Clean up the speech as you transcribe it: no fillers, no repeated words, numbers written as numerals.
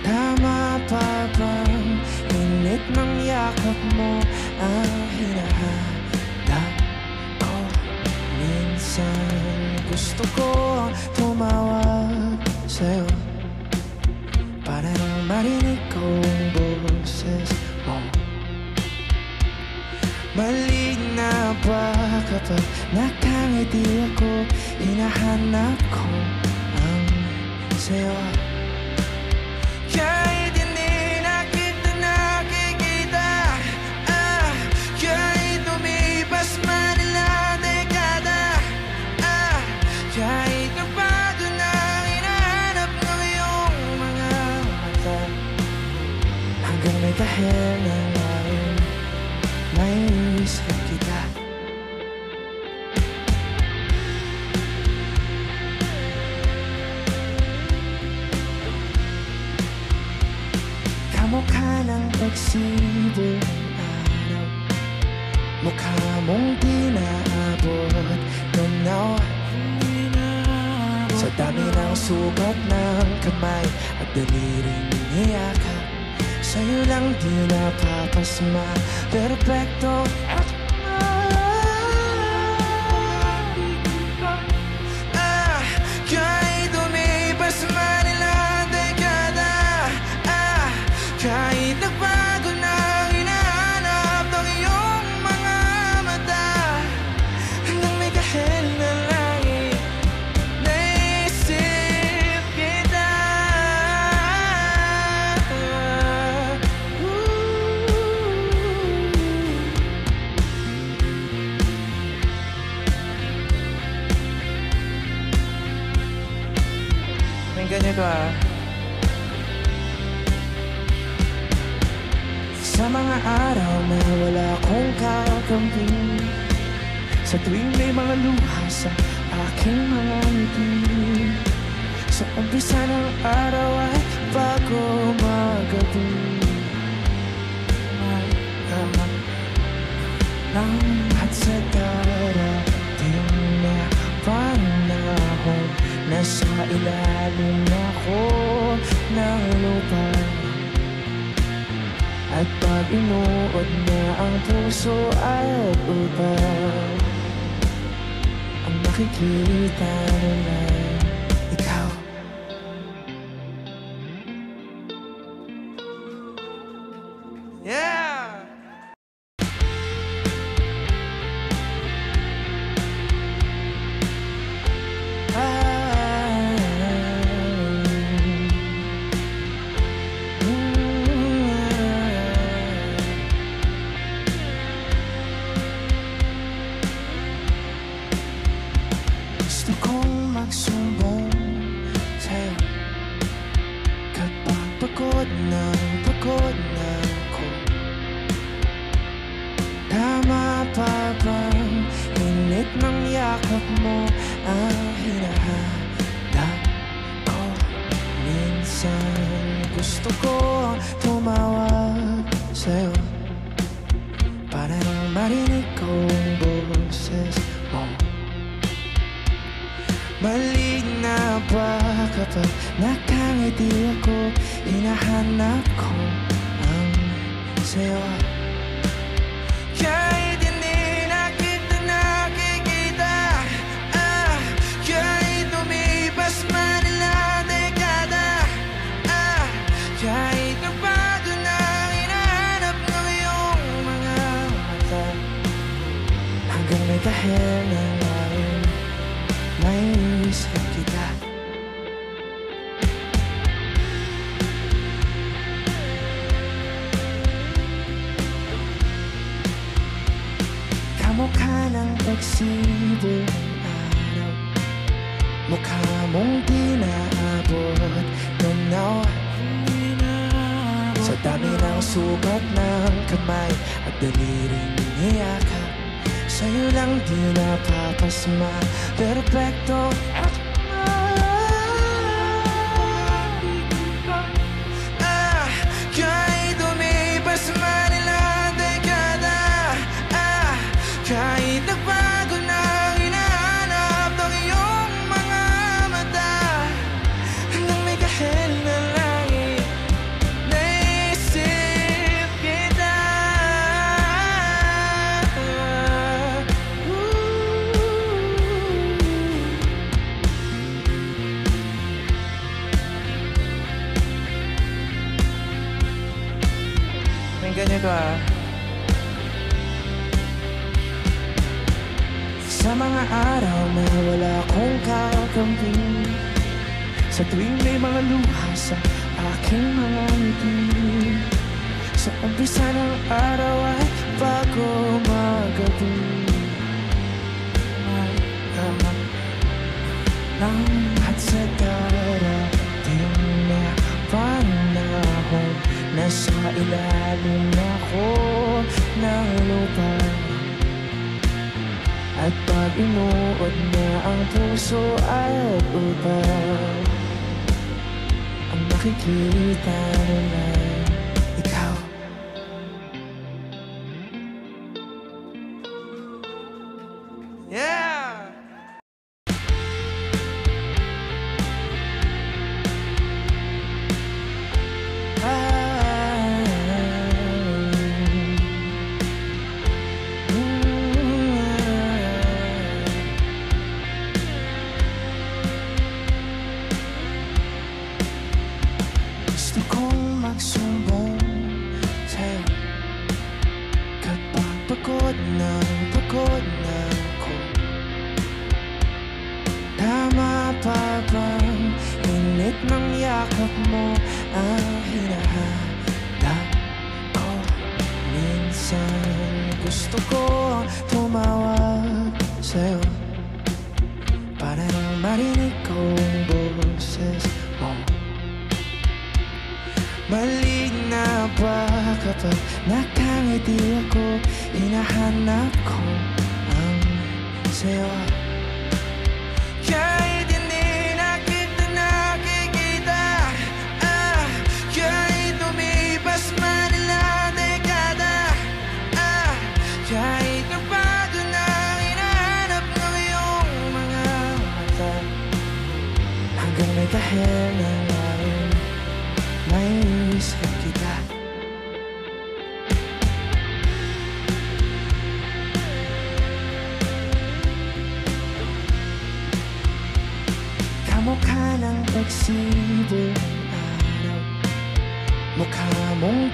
Tama pa bang init ng yakap mo ang hinahanap ko? Minsan gusto ko tumawag sa'yo para nang marinig ko ang boses mo. Mali na ba kapag nakangiti ako? Hinahanap ko ang sa'yo. Kahit hindi na kita nakikita, kahit lumipas man ilang dekada, kahit nagbago na hinahanap ng iyong mga mata, hanggang may dahilan ngayon may isip kita. Kamukha ng pagsibo ng araw, mukha mong di naabot tanaw. Sa dami ng sugat ng kamay at daliring niyakap, sa'yo lang di napapasma, perfecto. Kahit lumipas man ilang dekada, kahit nagbago na ang hinahanap ng iyong mga mata, hanggang may kahel na langit naisip kita. May ganito sa mga araw na wala akong kakampi, sa tuwing may mga luha sa aking mga ngiti, sa umpisa ng araw at bago magabi, at sa darating na panahon, nasa ilalim ako ng lupa, at pag inuod na ang puso at utak, ang makikita nila ikaw. Yeah! Gusto kong magsumbong sa'yo kapag pagod na ako. Tama pa bang init ng yakap mo ang hinahanap ko? Minsan gusto ko tumawag sa'yo para nang marinig ko ang boses mo. Mali na ba kapag nakangiti ako? Hinahanap ko ang sa'yo. Kahit hindi na kita nakikita, kahit lumipas man ilang dekada, kahit nagbago na hinahanap ng iyong mga mata, hanggang may dahilan ngayon may isip kita. Kamukha ng pagsibo ng araw, mukha mong di naabot tanaw. Sa dami ng sugat ng kamay at daliring niyakap, sa'yo lang di napapasma, perfecto. Kahit lumipas man ilang dekada, kahit nagbago na ang hinahanap ng iyong mga mata, hanggang may kahel na langit Pakinggan niyo to Sa mga araw na wala akong kakamping, sa tuwing may mga luha sa aking mga ngiti, sa umpisa ng araw ay bago magabi, at sa darating na panahon, nasa ilalim ako ng lupa. At pag inuod na ang puso at utak, ang makikita nun ay ikaw. Yeah! Gusto kong magsumbong sa'yo kapag pagod na ako. Tama pa bang init ng yakap mo ang hinahanap ko? Minsan gusto ko tumawag sa'yo para nang marinig ko ang boses mo. Mali na ba kapag nakangiti ako, hinahanap ko ang sayo? Kahit hindi na kita nakikita, kahit lumipas man ilang dekada, kahit napado na hinahanap ng iyong mga mata, hanggang may kahel na ngayon may isip kita. Kamukha ng pagsibol ng araw, mukha mong